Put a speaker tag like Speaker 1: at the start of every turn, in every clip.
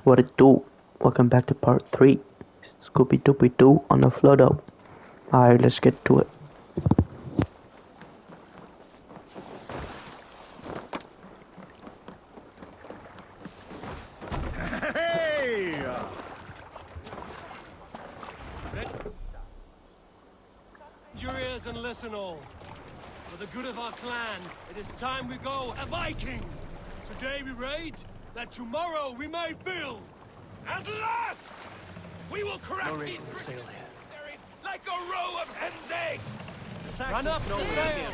Speaker 1: What it do? Welcome back to part 3. Scooby Dooby Doo on the Flodo. Alright, let's get to it.
Speaker 2: Hey!
Speaker 3: Your ears and listen all. For the good of our clan, it is time we go a Viking. Today we raid, that tomorrow we may build. At last! We will crack
Speaker 4: No
Speaker 3: these
Speaker 4: reason to sail here.
Speaker 3: There is like a row of hen's eggs!
Speaker 4: The Saxons
Speaker 3: Run up
Speaker 4: know
Speaker 3: the
Speaker 4: we're
Speaker 3: sail!
Speaker 4: here.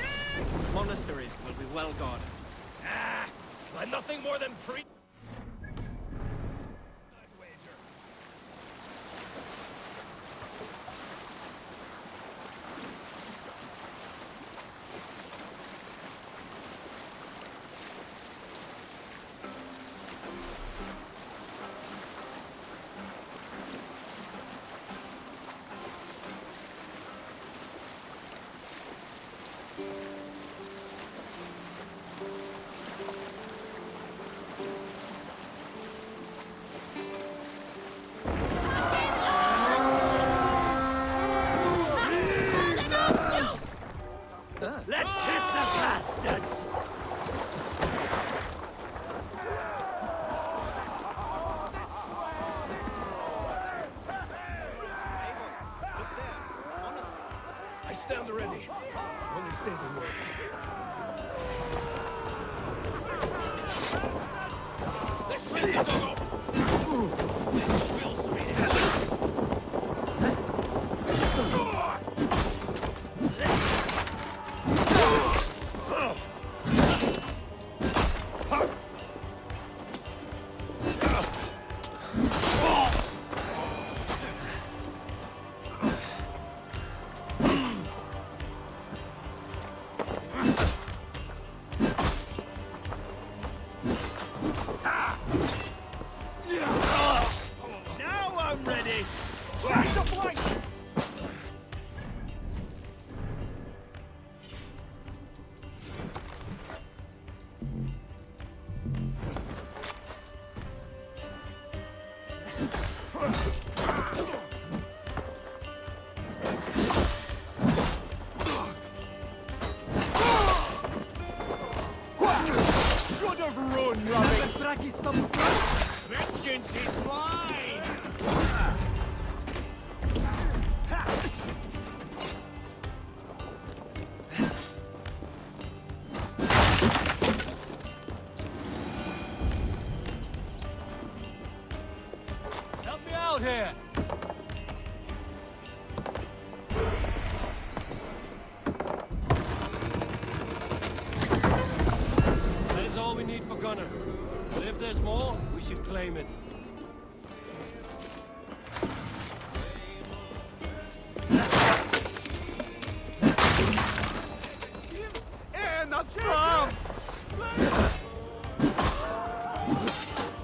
Speaker 4: Monasteries will be well guarded.
Speaker 3: Ah, but nothing more than pre... wager. Let's hit the bastards! I stand ready. Only say the word. Let's shoot the doggo! This will sweet. Now I'm ready! Try to flank! Should have run, rabbit! Vengeance is mine! Help me out here! That is all we need for Gunner. But if there's more, we should claim it.
Speaker 2: And the drum!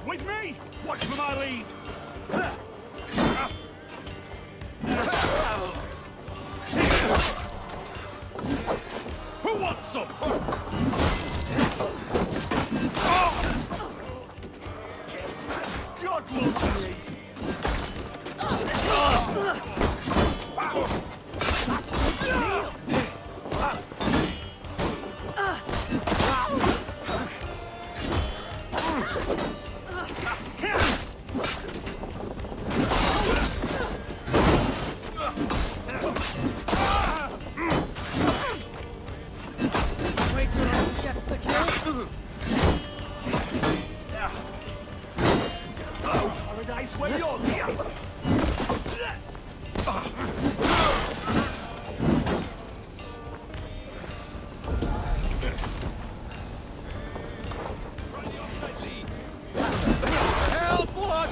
Speaker 2: With me! Watch for my lead! Who wants some? God loves me! Paradise where you're here! Help! What?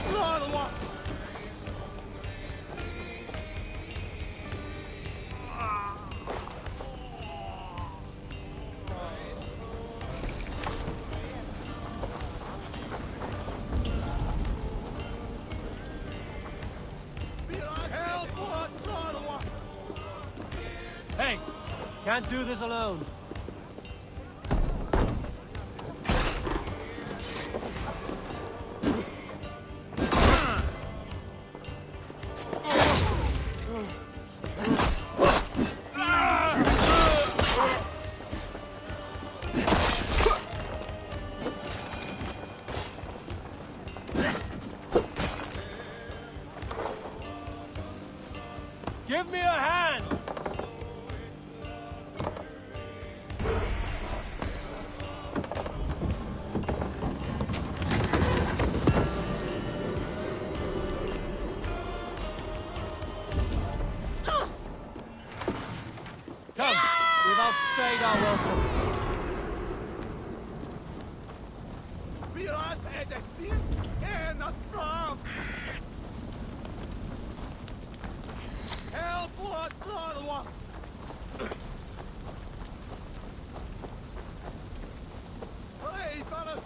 Speaker 3: Hey! Can't do this alone. Give me a hand! Come, we've outstayed our welcome.
Speaker 2: Biraz edesin en atram. Help what one. Hey, fellas.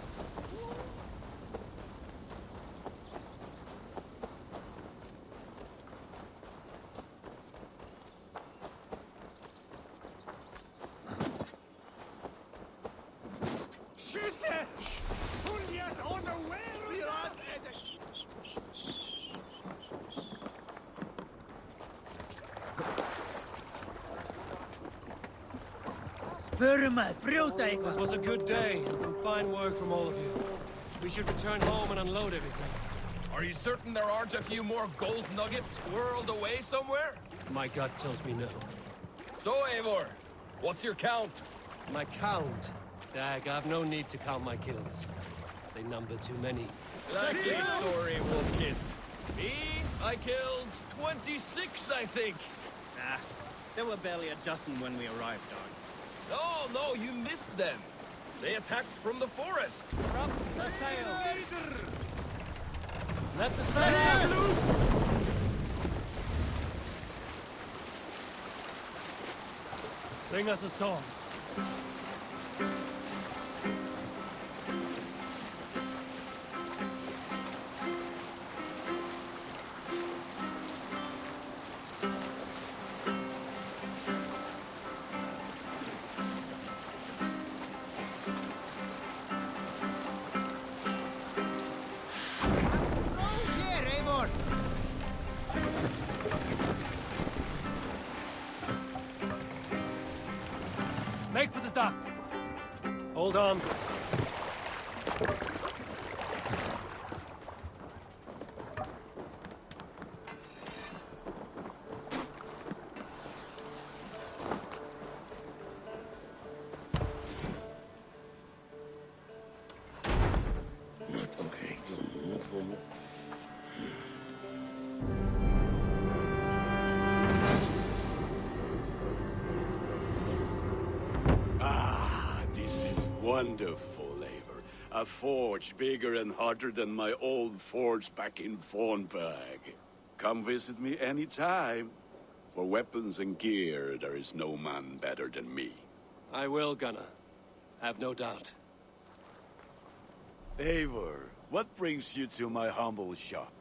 Speaker 2: Schütte! Juliet on the way! Biraz edesin.
Speaker 3: This was a good day, and some fine work from all of you. We should return home and unload everything.
Speaker 2: Are you certain there aren't a few more gold nuggets squirreled away somewhere?
Speaker 3: My gut tells me no.
Speaker 2: So, Eivor, what's your count?
Speaker 3: My count? Dag, I've no need to count my kills. They number too many.
Speaker 2: Likely story, Wolfkist. Me, I killed 26, I think.
Speaker 4: Ah, there were barely a dozen when we arrived, dog.
Speaker 2: No, you missed them. They attacked from the forest.
Speaker 3: Drop the sail! Let the sail out! Sing us a song. Make for the dock. Hold on.
Speaker 5: This is wonderful, Eivor. A forge bigger and hotter than my old forge back in Fornberg. Come visit me anytime. For weapons and gear, there is no man better than me.
Speaker 3: I will, Gunnar. Have no doubt.
Speaker 5: Eivor, what brings you to my humble shop?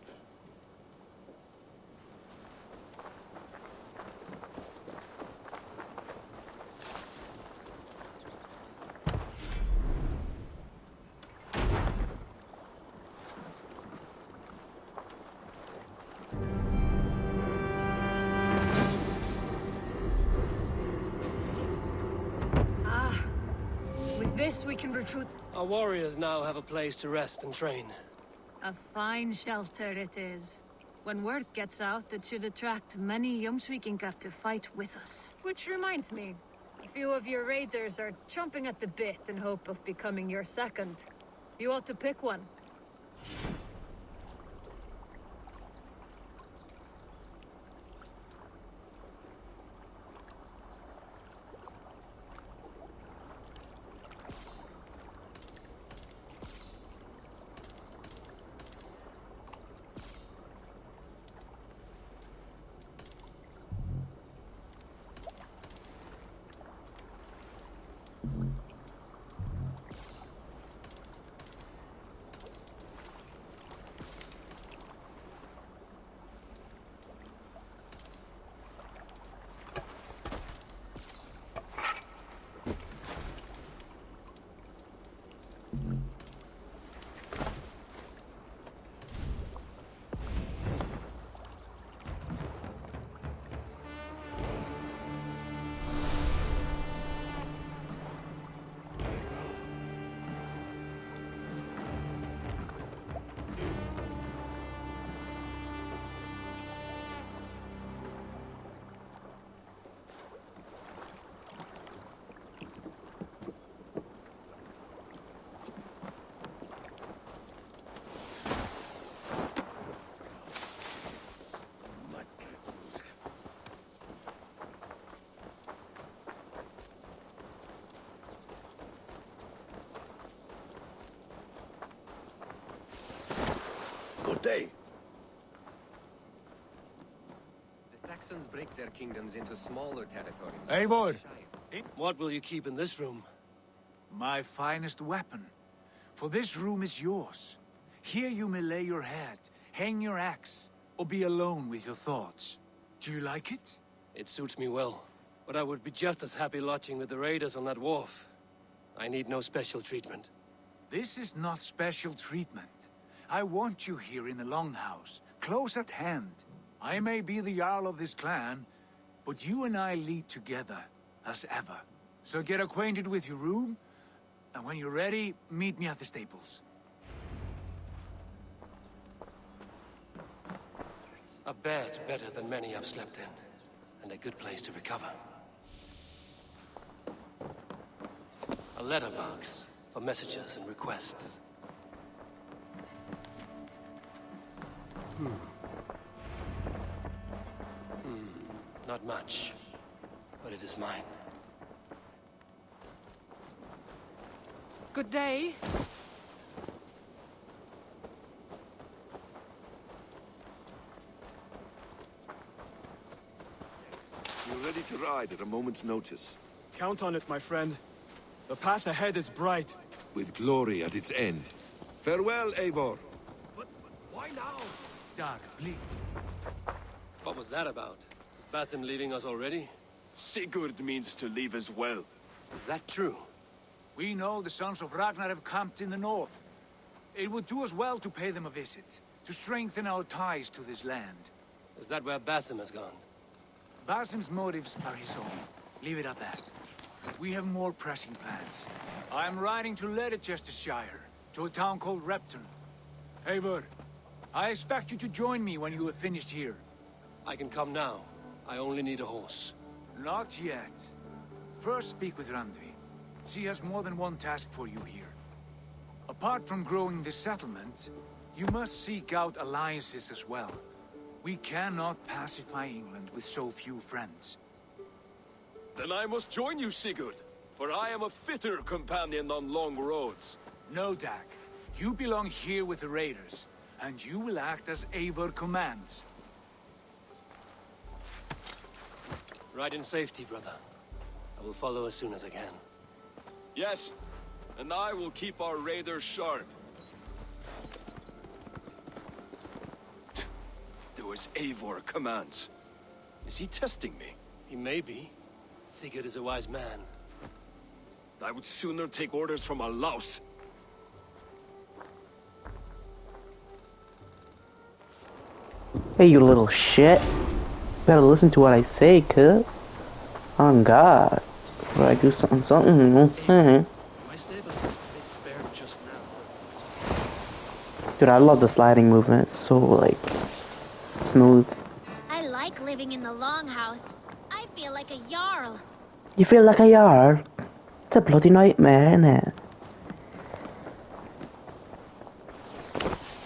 Speaker 6: With this, we can recruit.
Speaker 3: Our warriors now have a place to rest and train.
Speaker 6: A fine shelter it is. When word gets out, it should attract many Jomsvikingar to fight with us. Which reminds me, a few of your raiders are chomping at the bit in hope of becoming your second. You ought to pick one.
Speaker 2: day.
Speaker 7: The Saxons break their kingdoms into smaller territories.
Speaker 8: Eivor!
Speaker 3: What will you keep in this room?
Speaker 8: My finest weapon. For this room is yours. Here you may lay your head, hang your axe, or be alone with your thoughts. Do you like it?
Speaker 3: It suits me well. But I would be just as happy lodging with the raiders on that wharf. I need no special treatment.
Speaker 8: This is not special treatment. I want you here in the Longhouse, close at hand. I may be the Jarl of this clan, but you and I lead together, as ever. So get acquainted with your room, and when you're ready, meet me at the stables.
Speaker 3: A bed better than many I've slept in, and a good place to recover. A letterbox for messages and requests. Not much, but it is mine.
Speaker 6: Good day.
Speaker 9: You're ready to ride at a moment's notice.
Speaker 2: Count on it, my friend. The path ahead is bright.
Speaker 9: With glory at its end. Farewell, Eivor.
Speaker 3: But why now?
Speaker 8: Dag, please.
Speaker 3: What was that about? Is Basim leaving us already?
Speaker 2: Sigurd means to leave as well.
Speaker 3: Is that true?
Speaker 8: We know the sons of Ragnar have camped in the north. It would do us well to pay them a visit, to strengthen our ties to this land.
Speaker 3: Is that where Basim has gone?
Speaker 8: Basim's motives are his own. Leave it at that. We have more pressing plans. I am riding to Leicestershire, to a town called Repton. Eivor, I expect you to join me when you have finished here.
Speaker 3: I can come now. I only need a horse.
Speaker 8: Not yet. First speak with Randvi. She has more than one task for you here. Apart from growing this settlement, you must seek out alliances as well. We cannot pacify England with so few friends.
Speaker 2: Then I must join you, Sigurd, for I am a fitter companion on long roads.
Speaker 8: No, Dag. You belong here with the raiders, and you will act as Eivor commands.
Speaker 3: Ride in safety, brother. I will follow as soon as I can.
Speaker 2: Yes, and I will keep our raiders sharp. Do as Eivor commands. Is he testing me?
Speaker 3: He may be. Sigurd is a wise man.
Speaker 2: I would sooner take orders from a louse.
Speaker 1: Hey, you little shit. Better listen to what I say, cuz. On God. Before I do something.
Speaker 4: My stables is a bit spare just now.
Speaker 1: Dude, I love the sliding movement. It's so, like, smooth.
Speaker 10: I like living in the longhouse. I feel like a jarl.
Speaker 1: You feel like a yard? It's a bloody nightmare, isn't it?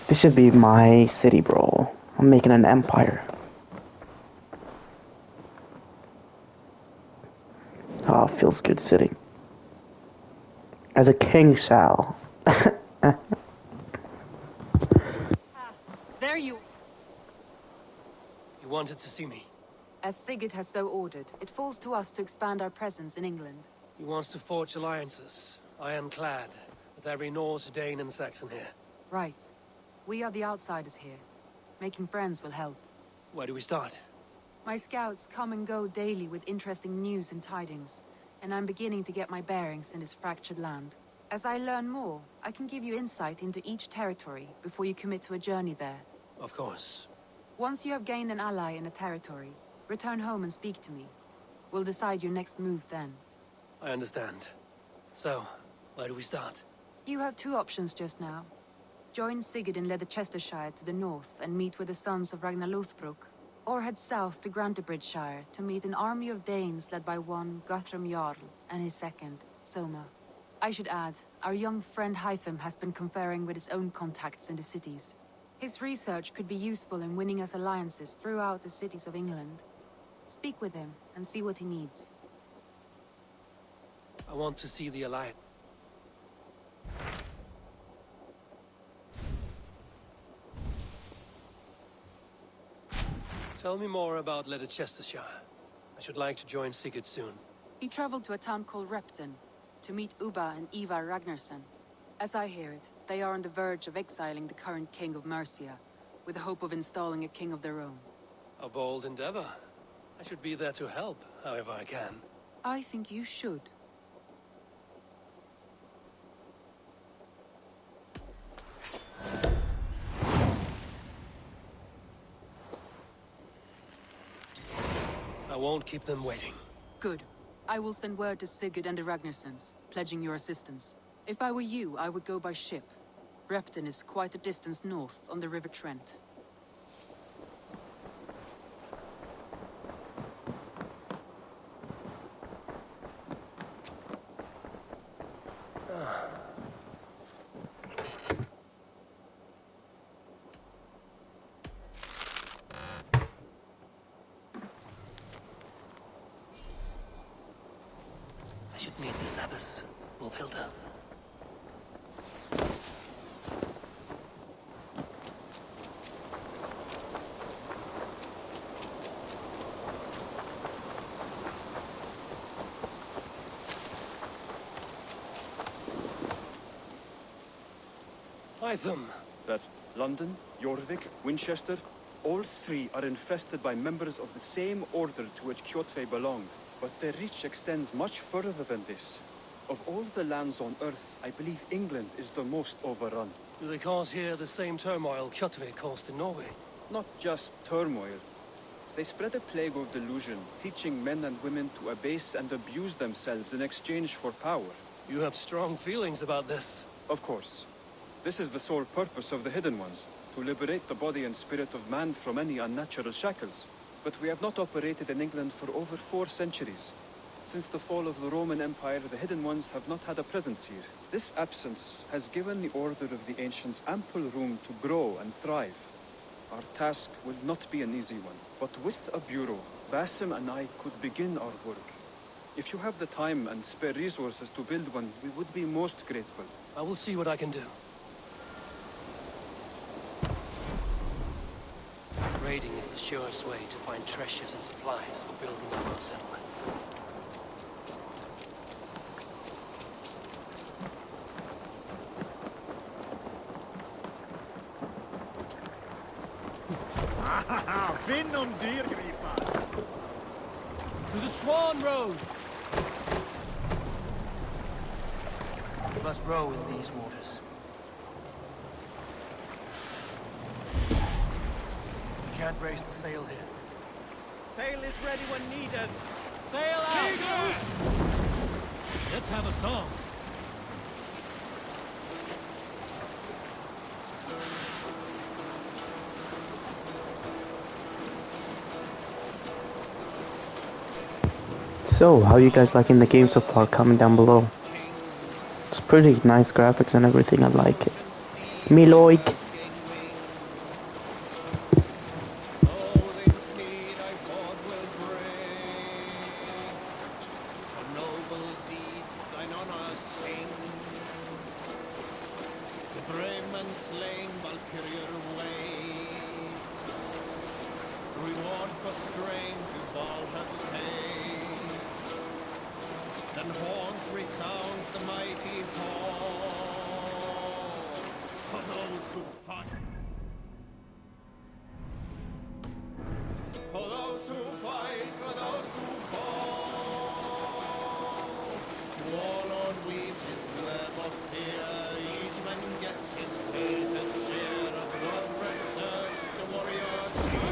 Speaker 1: This should be my city, bro. I'm making an empire. Oh, it feels good sitting. As a king shall.
Speaker 11: There you...
Speaker 3: You wanted to see me?
Speaker 11: As Sigurd has so ordered, it falls to us to expand our presence in England.
Speaker 3: He wants to forge alliances. I am clad, with every Norse, Dane, and Saxon here.
Speaker 11: Right. We are the outsiders here. Making friends will help.
Speaker 3: Where do we start?
Speaker 11: My scouts come and go daily with interesting news and tidings, and I'm beginning to get my bearings in this fractured land. As I learn more, I can give you insight into each territory before you commit to a journey there.
Speaker 3: Of course.
Speaker 11: Once you have gained an ally in a territory, return home and speak to me. We'll decide your next move then.
Speaker 3: I understand. So, where do we start?
Speaker 11: You have two options just now. Join Sigurd in Leicestershire to the north and meet with the sons of Ragnar Lothbrok, or head south to Grantebridgeshire to meet an army of Danes led by one Guthrum Jarl and his second, Soma. I should add, our young friend Hytham has been conferring with his own contacts in the cities. His research could be useful in winning us alliances throughout the cities of England. Speak with him and see what he needs.
Speaker 3: I want to see the alliance. Tell me more about Leicestershire. I should like to join Sigurd soon.
Speaker 11: He traveled to a town called Repton to meet Ubba and Ivar Ragnarsson. As I hear it, they are on the verge of exiling the current king of Mercia, with the hope of installing a king of their own.
Speaker 3: A bold endeavor. I should be there to help, however I can.
Speaker 11: I think you should.
Speaker 3: I won't keep them waiting.
Speaker 11: Good. I will send word to Sigurd and the Ragnarssons, pledging your assistance. If I were you, I would go by ship. Repton is quite a distance north on the River Trent.
Speaker 3: I should meet this abbess, Wolfhilda. Itham.
Speaker 12: That's London, Jorvik, Winchester. All three are infested by members of the same order to which Kjotve belonged. But their reach extends much further than this. Of all the lands on Earth, I believe England is the most overrun.
Speaker 3: Do they cause here the same turmoil Kjotve caused in Norway?
Speaker 12: Not just turmoil. They spread a plague of delusion, teaching men and women to abase and abuse themselves in exchange for power.
Speaker 3: You have strong feelings about this.
Speaker 12: Of course. This is the sole purpose of the Hidden Ones, to liberate the body and spirit of man from any unnatural shackles. But we have not operated in England for over 4 centuries. Since the fall of the Roman Empire, the Hidden Ones have not had a presence here. This absence has given the Order of the Ancients ample room to grow and thrive. Our task will not be an easy one, but with a bureau, Basim and I could begin our work. If you have the time and spare resources to build one, we would be most grateful.
Speaker 3: I will see what I can do. Raiding is the surest way to find treasures and supplies for building up our settlement. To the Swan Road! We must row in these waters. We can't raise the sail here.
Speaker 7: Sail is ready when needed.
Speaker 3: Sail out! Let's have a song.
Speaker 1: So, how you guys liking the game so far? Comment down below. It's pretty nice graphics and everything, I like it. Me like.
Speaker 13: Reward for straying to Valhalla. Then horns resound the mighty hall for those who fight. For those who fight, for those who fall. Warlord weaves his web of fear. Each man gets his fate and share of blood-red surge, the warrior shield.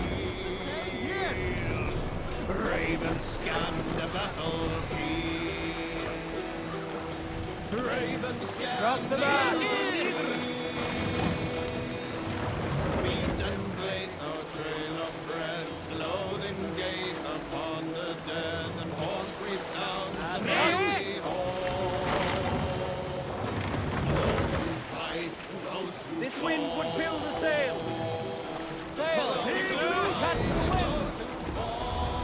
Speaker 13: Ravens scan the battlefield. Ravens scan the battlefield. Beat and blaze no trail of bread. Loathing gaze upon the dead. And horns resound the mighty horn. Those who fight, those who
Speaker 7: This
Speaker 13: fall.
Speaker 7: wind would fill the sail.
Speaker 3: Sail!
Speaker 13: Those
Speaker 3: Here,
Speaker 13: who
Speaker 3: catch the wind!
Speaker 13: those who fall.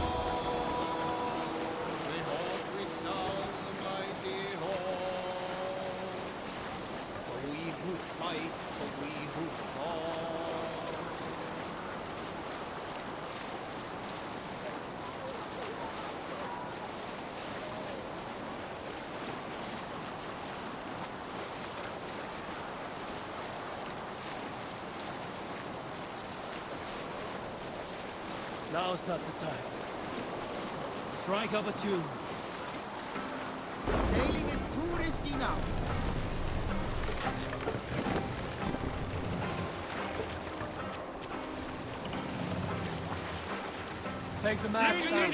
Speaker 13: The horn resound the mighty horn. For we who
Speaker 3: Now's not the time. Strike up a tune.
Speaker 13: Sailing is too risky now.
Speaker 3: Take the mast down.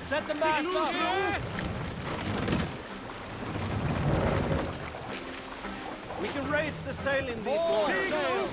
Speaker 3: Set the mast up!
Speaker 13: We can raise the sail in these waters.
Speaker 3: Sail!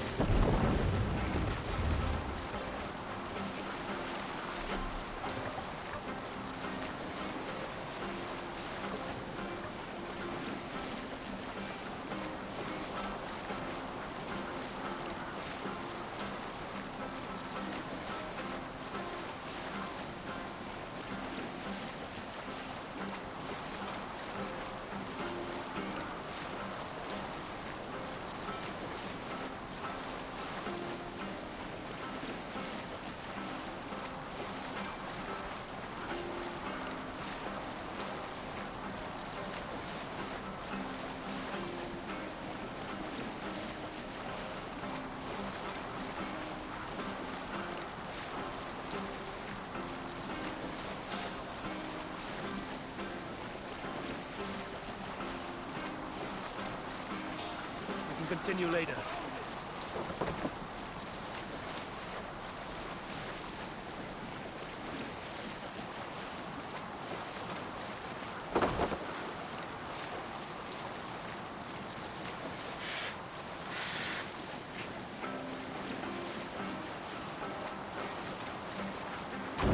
Speaker 3: Continue later.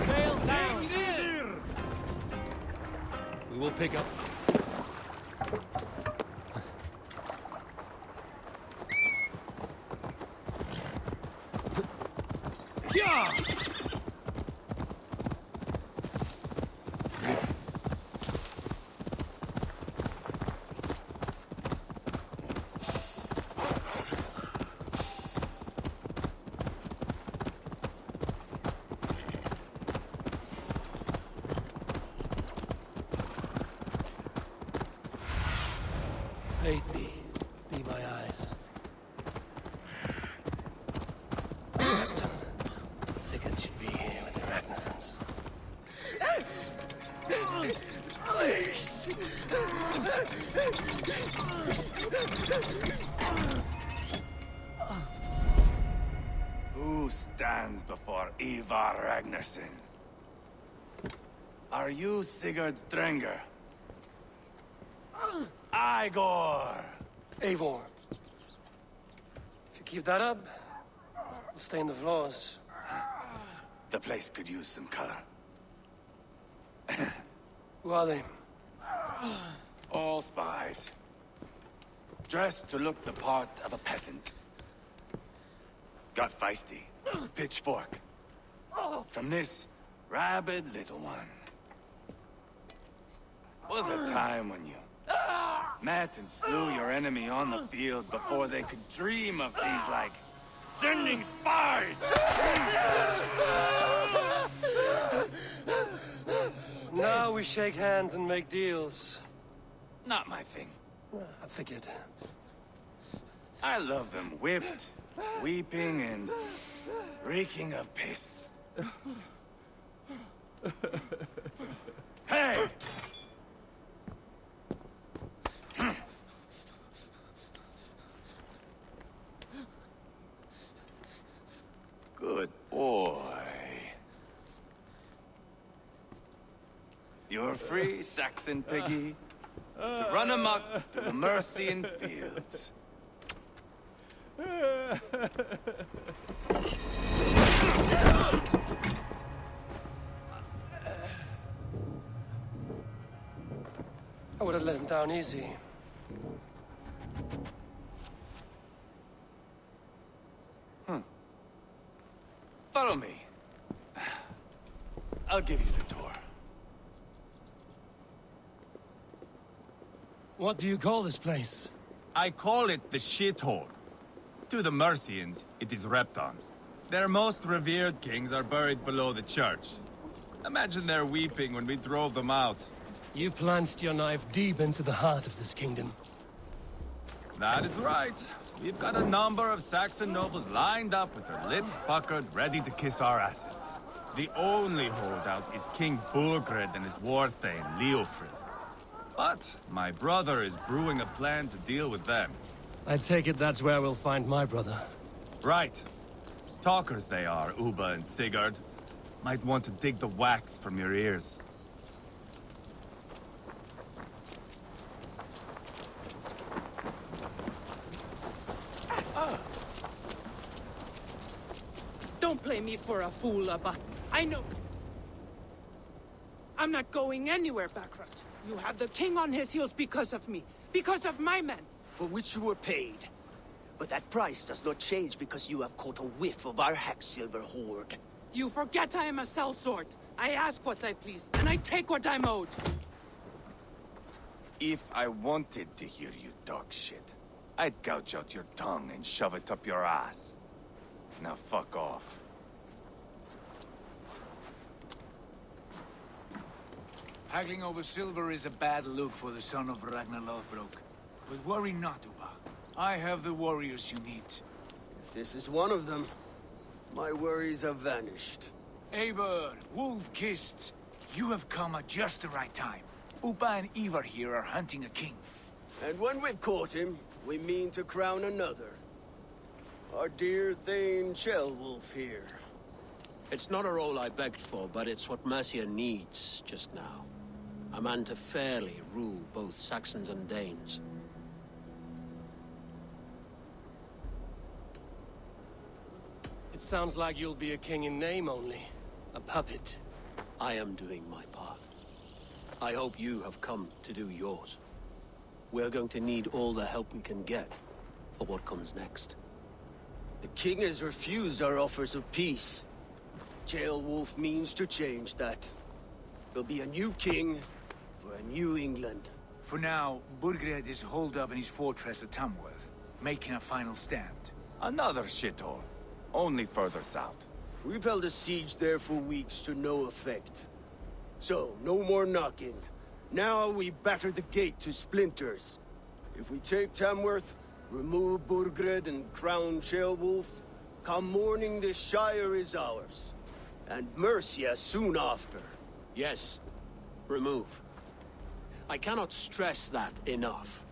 Speaker 3: Sail down! We will pick up. Aid me. Be my eyes. Captain, Sigurd should be here with the Ragnarsons.
Speaker 13: Please!
Speaker 5: Who stands before Ivar Ragnarsson? Are you Sigurd's Drenger? Igor!
Speaker 3: Eivor. If you keep that up, we'll stay in the floors.
Speaker 5: The place could use some color.
Speaker 3: Who are they?
Speaker 5: All spies. Dressed to look the part of a peasant. Got feisty. Pitchfork. From this rabid little one. Was a time when you met and slew your enemy on the field before they could dream of things like sending spies!
Speaker 3: Now we shake hands and make deals.
Speaker 5: Not my thing.
Speaker 3: I figured.
Speaker 5: I love them whipped, weeping, and reeking of piss. Hey! Good boy. You're free, Saxon piggy, to run amok through the Mercian fields.
Speaker 3: I would have let him down easy.
Speaker 5: Follow me. I'll give you the tour.
Speaker 3: What do you call this place?
Speaker 14: I call it the shithole. To the Mercians, it is Repton. Their most revered kings are buried below the church. Imagine their weeping when we drove them out.
Speaker 3: You plunged your knife deep into the heart of this kingdom.
Speaker 14: That is right. We've got a number of Saxon nobles lined up with their lips puckered, ready to kiss our asses. The only holdout is King Burgred and his war thane, Leofrid. But my brother is brewing a plan to deal with them.
Speaker 3: I take it that's where we'll find my brother.
Speaker 14: Right. Talkers they are, Uba and Sigurd. Might want to dig the wax from your ears.
Speaker 15: Don't play me for a fool, Abba. I know. I'm not going anywhere, Backrot. You have the king on his heels because of me. Because of my men.
Speaker 16: For which you were paid. But that price does not change because you have caught a whiff of our Hacksilver hoard.
Speaker 15: You forget I am a sellsword. I ask what I please, and I take what I'm owed.
Speaker 14: If I wanted to hear you talk shit, I'd gouge out your tongue and shove it up your ass. Now fuck off.
Speaker 8: Haggling over silver is a bad look for the son of Ragnar Lothbrok. But worry not, Uba. I have the warriors you need.
Speaker 16: If this is one of them, my worries have vanished.
Speaker 8: Eivor, Wolf-Kissed, you have come at just the right time. Uba and Ivar here are hunting a king.
Speaker 16: And when we've caught him, we mean to crown another. Our dear Thane Ceolwulf here.
Speaker 17: It's not a role I begged for, but it's what Mercia needs just now. A man to fairly rule both Saxons and Danes.
Speaker 3: It sounds like you'll be a king in name only. A puppet.
Speaker 17: I am doing my part. I hope you have come to do yours. We're going to need all the help we can get for what comes next.
Speaker 16: The king has refused our offers of peace. Ceolwulf means to change that. There'll be a new king for a new England.
Speaker 8: For now, Burgred is holed up in his fortress at Tamworth, making a final stand.
Speaker 14: Another shithole. Only further south.
Speaker 16: We've held a siege there for weeks to no effect. So, no more knocking. Now we batter the gate to splinters. If we take Tamworth, remove Burgred and crown Ceolwulf, come morning the Shire is ours. And Mercia soon after.
Speaker 17: Yes, remove. I cannot stress that enough.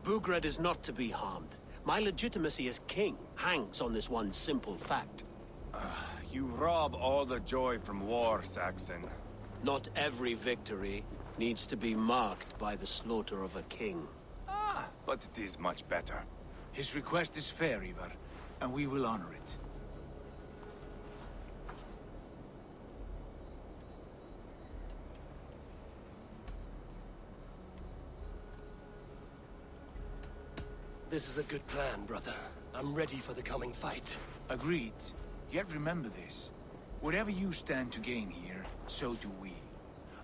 Speaker 17: Burgred is not to be harmed. My legitimacy as king hangs on this one simple fact.
Speaker 14: You rob all the joy from war, Saxon.
Speaker 17: Not every victory needs to be marked by the slaughter of a king.
Speaker 14: But it is much better.
Speaker 8: His request is fair, Ivar, and we will honor it.
Speaker 3: This is a good plan, brother. I'm ready for the coming fight.
Speaker 8: Agreed. Yet remember this. Whatever you stand to gain here, so do we.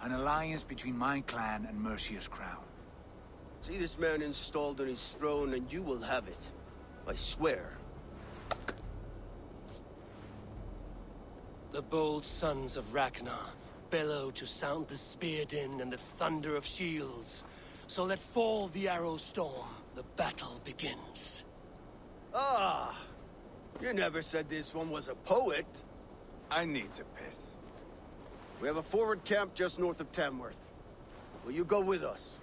Speaker 8: An alliance between my clan and Mercia's crown.
Speaker 16: See this man installed on his throne and you will have it. I swear.
Speaker 3: The bold sons of Ragnar bellow to sound the spear din and the thunder of shields. So let fall the arrow storm. The battle begins.
Speaker 16: Ah! You never said this one was a poet.
Speaker 14: I need to piss.
Speaker 16: We have a forward camp just north of Tamworth. Will you go with us?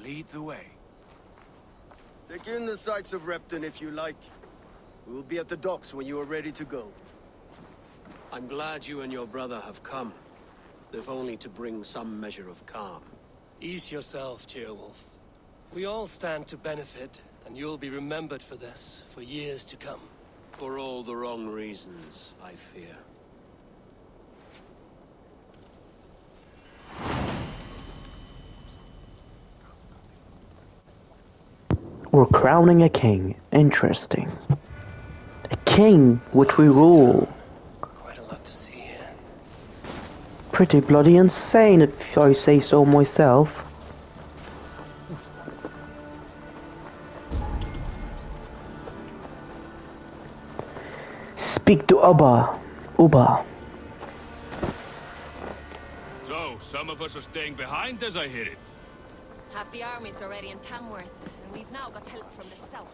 Speaker 8: Lead the way.
Speaker 16: Take in the sights of Repton if you like. We will be at the docks when you are ready to go.
Speaker 17: I'm glad you and your brother have come, if only to bring some measure of calm.
Speaker 3: Ease yourself, Ceolwulf. We all stand to benefit, and you'll be remembered for this, for years to come.
Speaker 17: For all the wrong reasons, I fear.
Speaker 1: We're crowning a king. Interesting. A king which we rule.
Speaker 3: Quite a lot to see here.
Speaker 1: Pretty bloody insane if I say so myself. Speak to Uba.
Speaker 2: So, some some of us are staying behind as I hear it.
Speaker 18: Half the army's already in Tamworth, and we've now got help from the south.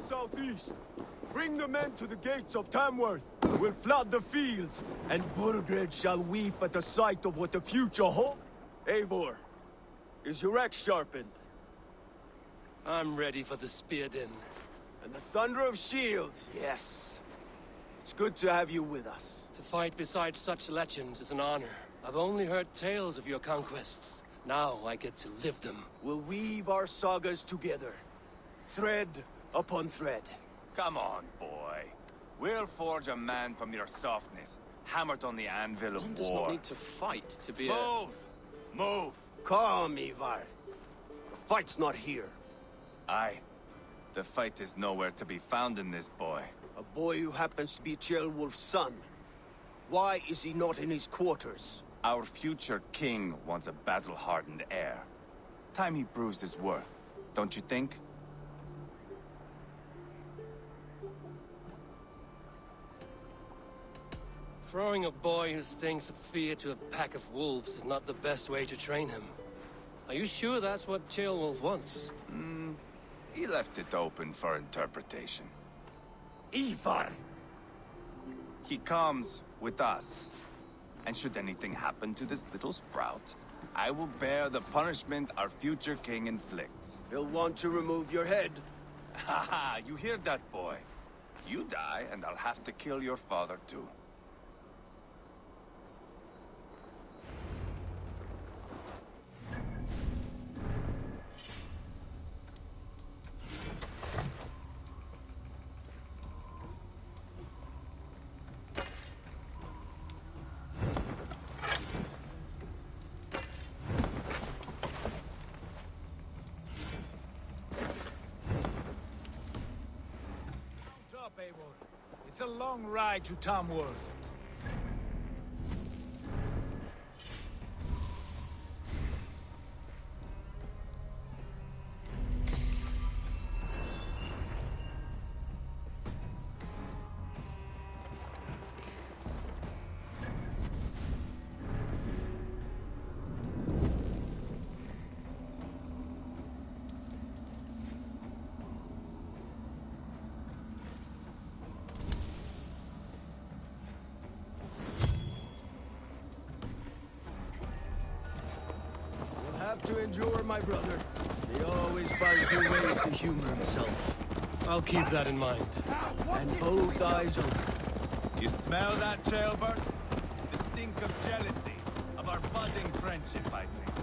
Speaker 16: Southeast. Bring the men to the gates of Tamworth. We'll flood the fields, and Burgred shall weep at the sight of what the future holds. Eivor, is your axe sharpened?
Speaker 3: I'm ready for the spear din.
Speaker 16: And the thunder of shields, yes. It's good to have you with us.
Speaker 3: To fight beside such legends is an honor. I've only heard tales of your conquests. Now I get to live them.
Speaker 16: We'll weave our sagas together. Thread upon thread.
Speaker 14: Come on, boy. We'll forge a man from your softness, hammered on the anvil of
Speaker 17: One does
Speaker 14: war.
Speaker 17: not need to fight to be
Speaker 14: Move! Move!
Speaker 16: Calm, Ivar. The fight's not here.
Speaker 14: Aye. The fight is nowhere to be found in this boy.
Speaker 16: A boy who happens to be Ceolwulf's son. Why is he not in his quarters?
Speaker 14: Our future king wants a battle-hardened heir. Time he proves his worth, don't you think?
Speaker 3: Throwing a boy who stinks of fear to a pack of wolves is not the best way to train him. Are you sure that's what Ceolwulf wants?
Speaker 14: He left it open for interpretation.
Speaker 16: Ivar!
Speaker 14: He comes with us. And should anything happen to this little sprout, I will bear the punishment our future king inflicts.
Speaker 16: He'll want to remove your head.
Speaker 14: Haha, you hear that, boy? You die, and I'll have to kill your father, too.
Speaker 8: It's a long ride to Tamworth.
Speaker 16: Have to endure, my brother. He always finds new ways to humor himself.
Speaker 3: I'll keep that in mind.
Speaker 16: And both eyes open.
Speaker 14: You smell that, Ceolbert? The stink of jealousy, of our budding friendship, I think.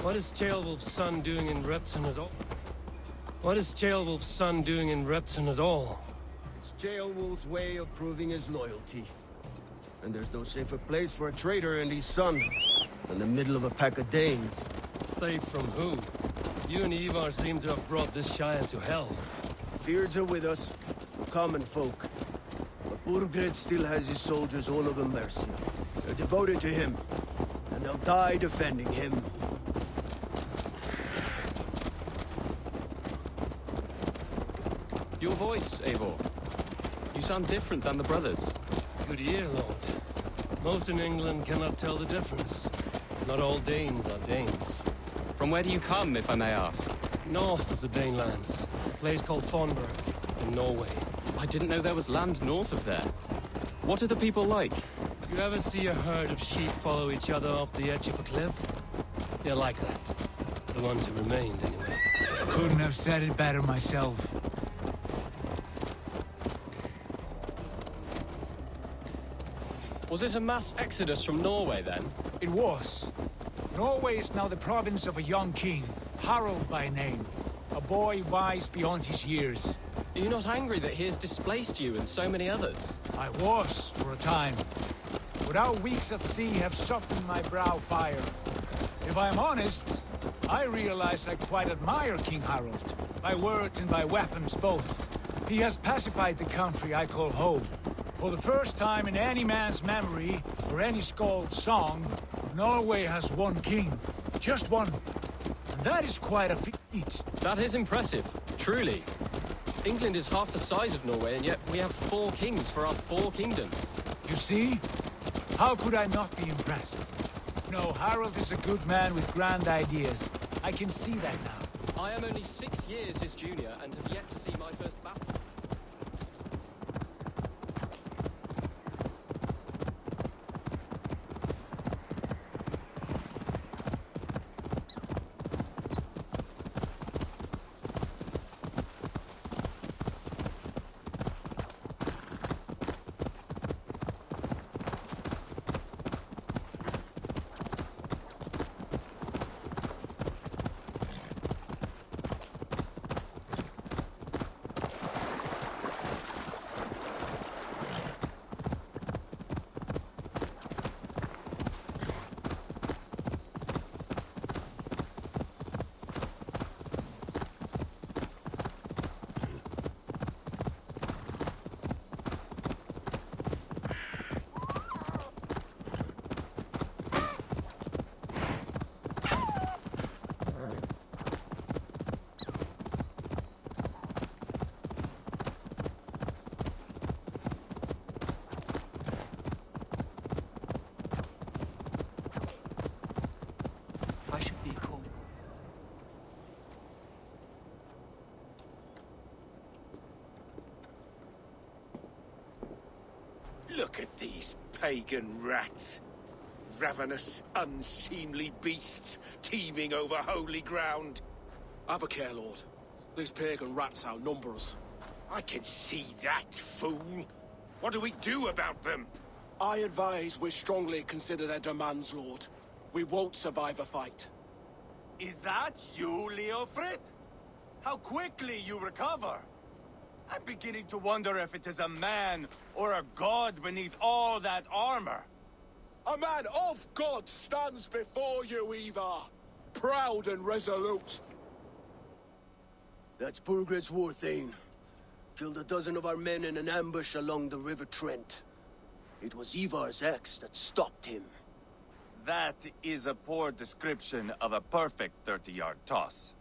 Speaker 3: What is Ceolwulf's son doing in Repton at all? What is Ceolwulf's son doing in Repton at all?
Speaker 16: It's Ceolwulf's way of proving his loyalty. And there's no safer place for a traitor and his son than the middle of a pack of Danes.
Speaker 3: Safe from who? You and Ivar seem to have brought this Shire to hell.
Speaker 16: Feards are with us, common folk. But Burgred still has his soldiers all over Mercia. They're devoted to him, and they'll die defending him.
Speaker 17: Your voice, Eivor. You sound different than the brothers.
Speaker 3: Good ear, Lord. Most in England cannot tell the difference. Not all Danes are Danes.
Speaker 17: From where do you come, if I may ask?
Speaker 3: North of the Danelands. A place called Fonberg, in Norway.
Speaker 17: I didn't know there was land north of there. What are the people like?
Speaker 3: You ever see a herd of sheep follow each other off the edge of a cliff? They're like that. The ones who remained, anyway.
Speaker 8: Couldn't have said it better myself.
Speaker 17: Was it a mass exodus from Norway, then?
Speaker 8: It was. Norway is now the province of a young king, Harald by name. A boy wise beyond his years.
Speaker 17: Are you not angry that he has displaced you and so many others?
Speaker 8: I was, for a time. But but our weeks at sea have softened my brow fire. If I am honest, I realize I quite admire King Harold, by words and by weapons both. He has pacified the country I call home. For the first time in any man's memory, or any skald's song, Norway has one king. Just one. And that is quite a feat.
Speaker 19: That is impressive, truly. England is half the size of Norway, and yet we have 4 kings for our 4 kingdoms.
Speaker 8: You see? How could I not be impressed? No, Harold is a good man with grand ideas. I can see that now.
Speaker 19: I am only 6 years his junior, and have yet to see my first battle.
Speaker 17: I should be cool.
Speaker 16: Look at these pagan rats. Ravenous, unseemly beasts teeming over holy ground.
Speaker 2: Have a care, Lord. These pagan rats outnumber us.
Speaker 16: I can see that, fool. What do we do about them?
Speaker 2: I advise we strongly consider their demands, Lord. We won't survive a fight.
Speaker 14: Is that you, Leofrid? How quickly you recover! I'm beginning to wonder if it is a man or a god beneath all that armor.
Speaker 2: A man of God stands before you, Ivar. Proud and resolute.
Speaker 16: That's Burgred's war thane. Killed a dozen of our men in an ambush along the River Trent. It was Ivar's axe that stopped him.
Speaker 14: That is a poor description of a perfect 30-yard toss.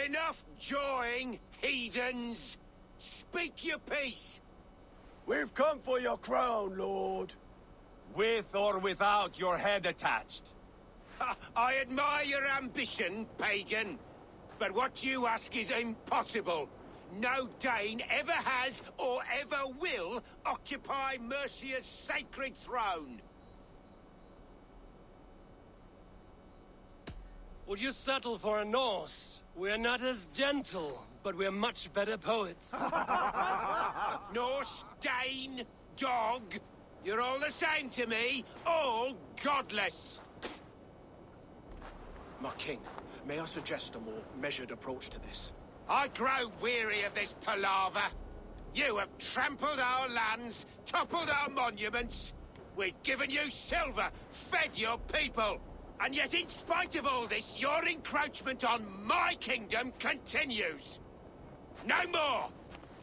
Speaker 16: Enough jawing, heathens! Speak your piece!
Speaker 2: We've come for your crown, Lord.
Speaker 14: With or without your head attached.
Speaker 16: Ha, I admire your ambition, pagan. But what you ask is impossible. No Dane ever has or ever will occupy Mercia's sacred throne.
Speaker 3: Would you settle for a Norse? We're not as gentle, but we're much better poets.
Speaker 16: Norse, Dane, dog. You're all the same to me. All godless.
Speaker 2: My king, may I suggest a more measured approach to this?
Speaker 16: I grow weary of this palaver. You have trampled our lands, toppled our monuments. We've given you silver, fed your people. And yet, in spite of all this, your encroachment on my kingdom continues. No more!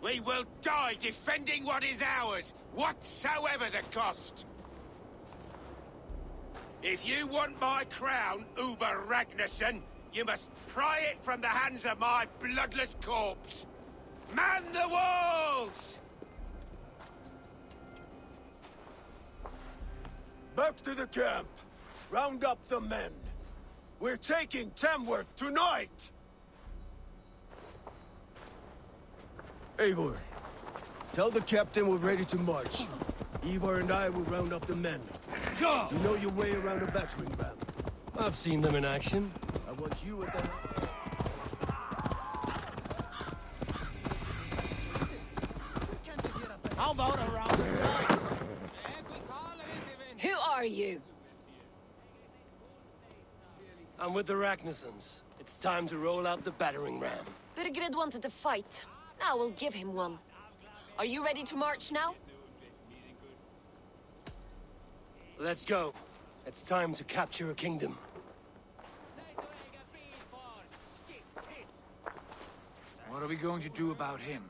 Speaker 16: We will die defending what is ours, whatsoever the cost. If you want my crown, Uber Ragnarsson, you must pry it from the hands of my bloodless corpse. Man the walls!
Speaker 2: Back to the camp. Round up the men. We're taking Tamworth tonight!
Speaker 16: Eivor, tell the captain we're ready to march. Ivar and I will round up the men.
Speaker 3: Go!
Speaker 16: You know your way around a battering ram.
Speaker 3: I've seen them in action.
Speaker 16: I want you at the...
Speaker 15: How about a round of dice?
Speaker 18: Who are you?
Speaker 3: I'm with the Ragnarssons. It's time to roll out the battering ram.
Speaker 18: Birgred wanted to fight. Now we'll give him one. Are you ready to march now?
Speaker 3: Let's go. It's time to capture a kingdom.
Speaker 8: What are we going to do about him?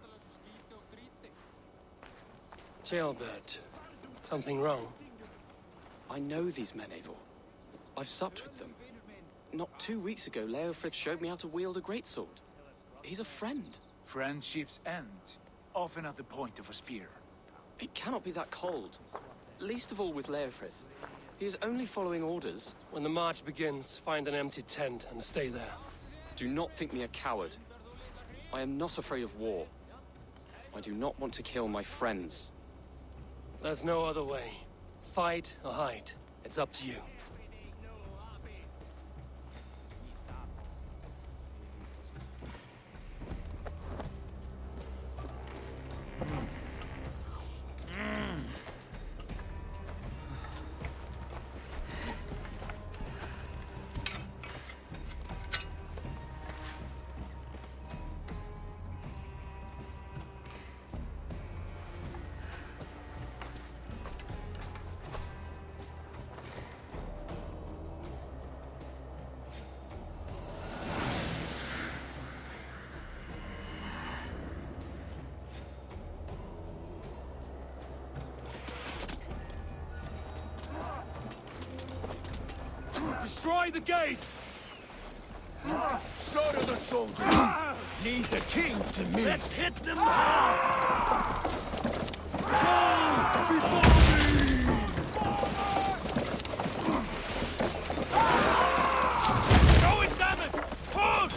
Speaker 3: Jailbird. Something wrong?
Speaker 19: I know these men, Eivor. I've supped with them. Not 2 weeks ago, Leofrith showed me how to wield a greatsword. He's a friend.
Speaker 8: Friendships end, often at the point of a spear.
Speaker 19: It cannot be that cold. Least of all with Leofrith. He is only following orders.
Speaker 3: When the march begins, find an empty tent and stay there.
Speaker 19: Do not think me a coward. I am not afraid of war. I do not want to kill my friends.
Speaker 3: There's no other way. Fight or hide. It's up to you. Destroy the gate!
Speaker 13: Slaughter the soldiers! Need the king to meet!
Speaker 3: Let's hit them hard! Go before me! Go it, damn it! Push!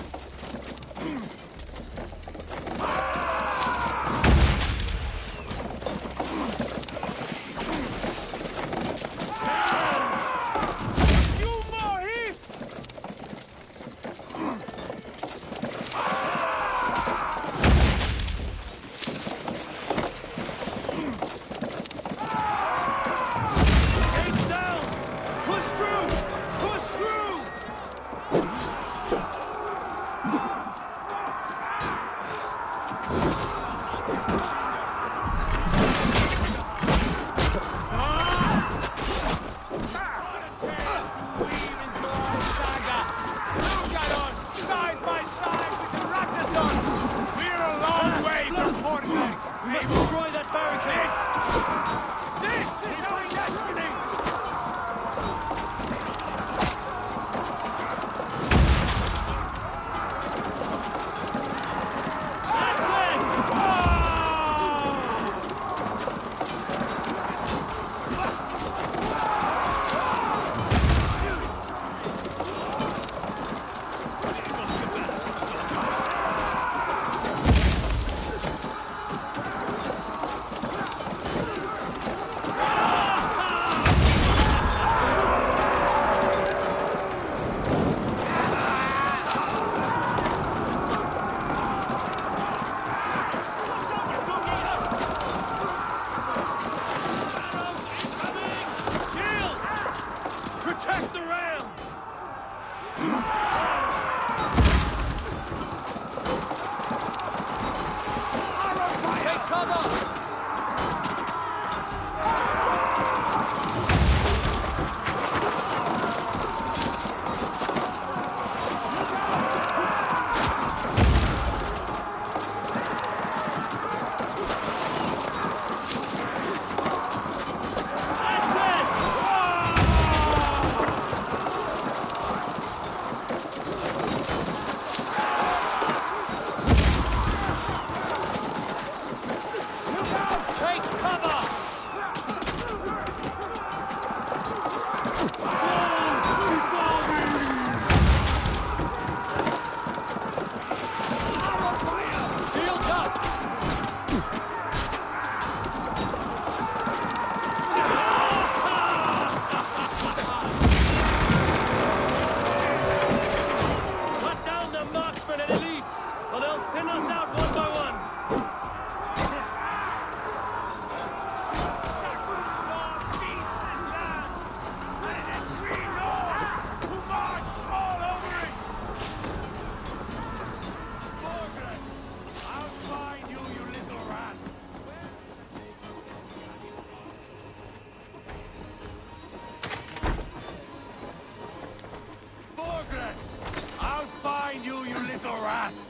Speaker 14: that!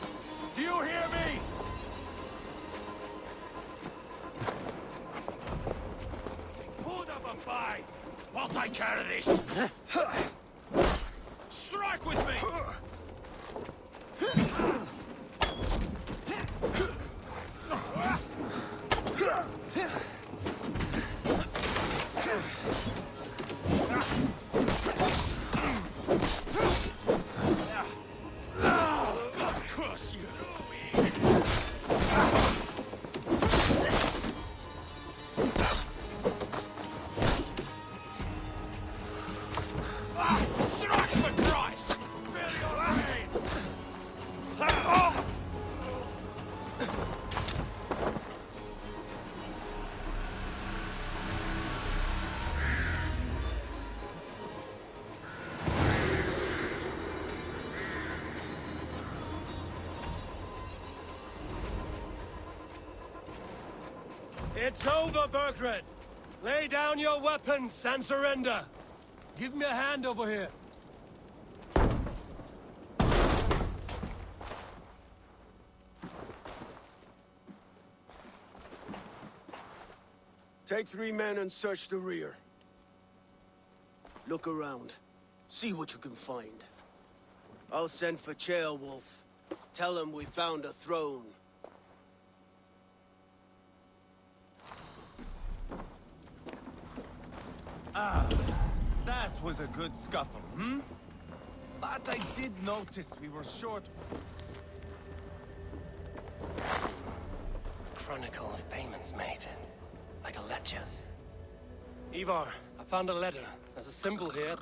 Speaker 14: Do you hear me?
Speaker 3: Hold up a fight! I'll take care of this! Strike with me! Curse you! Strike for Christ! Spill your veins! It's over, Burgred! Lay down your weapons and surrender! Give me a hand over here.
Speaker 16: Take 3 men and search the rear. Look around. See what you can find. I'll send for Chaelwolf. Tell him we found a throne.
Speaker 14: Ah, that was a good scuffle, hmm? But I did notice we were short.
Speaker 3: Chronicle of payments made. Like a ledger. Ivar, I found a letter. There's a symbol here.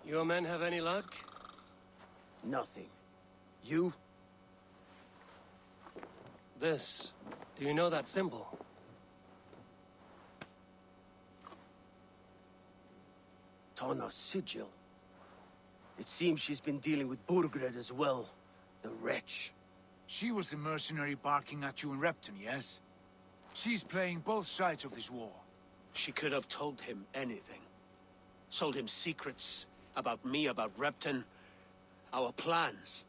Speaker 3: Your men have any luck?
Speaker 16: Nothing. You?
Speaker 3: This. Do you know that symbol?
Speaker 16: Tana's sigil. It seems she's been dealing with Burgred as well. The wretch.
Speaker 8: She was the mercenary barking at you in Repton, yes? She's playing both sides of this war.
Speaker 17: She could have told him anything. Sold him secrets about me, about Repton, our plans.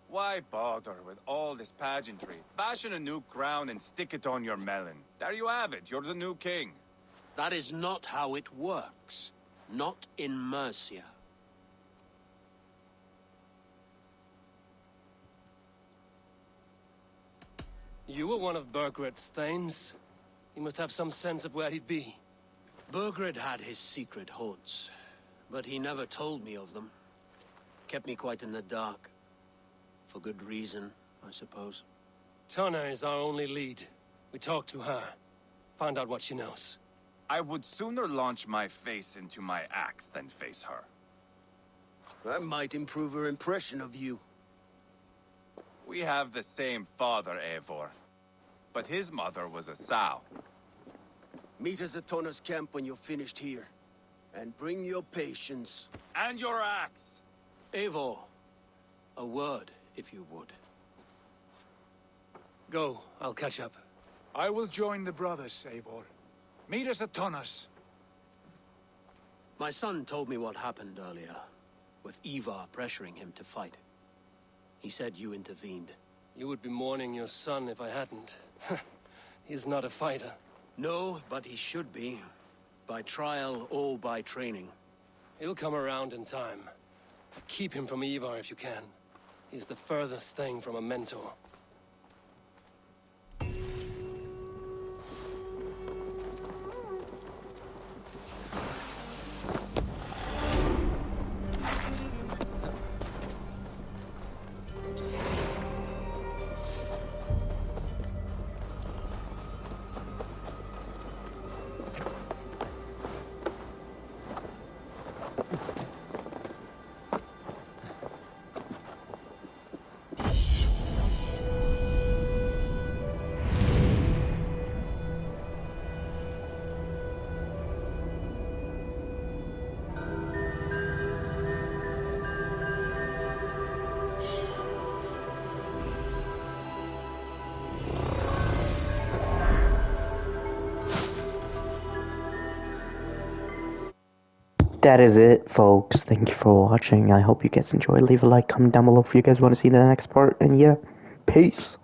Speaker 14: Why bother with all this pageantry? Fashion a new crown and stick it on your melon. There you have it, you're the new king.
Speaker 17: That is not how it works. Not in Mercia.
Speaker 3: You were one of Burgred's thanes. He must have some sense of where he'd be.
Speaker 17: Burgred had his secret haunts, but he never told me of them. Kept me quite in the dark. For good reason, I suppose.
Speaker 3: Tana is our only lead. We talked to her. Find out what she knows.
Speaker 14: I would sooner launch my face into my axe than face her.
Speaker 16: That might improve her impression of you.
Speaker 14: We have the same father, Eivor. But his mother was a sow.
Speaker 16: Meet us at Tana's camp when you're finished here. And bring your patience.
Speaker 14: And your axe!
Speaker 17: Eivor, a word, if you would.
Speaker 3: Go, I'll catch up.
Speaker 8: I will join the brothers, Eivor. Meet us at Tana's.
Speaker 17: My son told me what happened earlier, with Ivar pressuring him to fight. He said you intervened.
Speaker 3: You would be mourning your son if I hadn't. He's not a fighter.
Speaker 17: No, but he should be. By trial or by training.
Speaker 3: He'll come around in time. Keep him from Ivar if you can. He's the furthest thing from a mentor.
Speaker 1: that is it, folks. Thank you for watching. I hope you guys enjoyed. Leave a like, comment down below if you guys want to see the next part. And yeah, peace.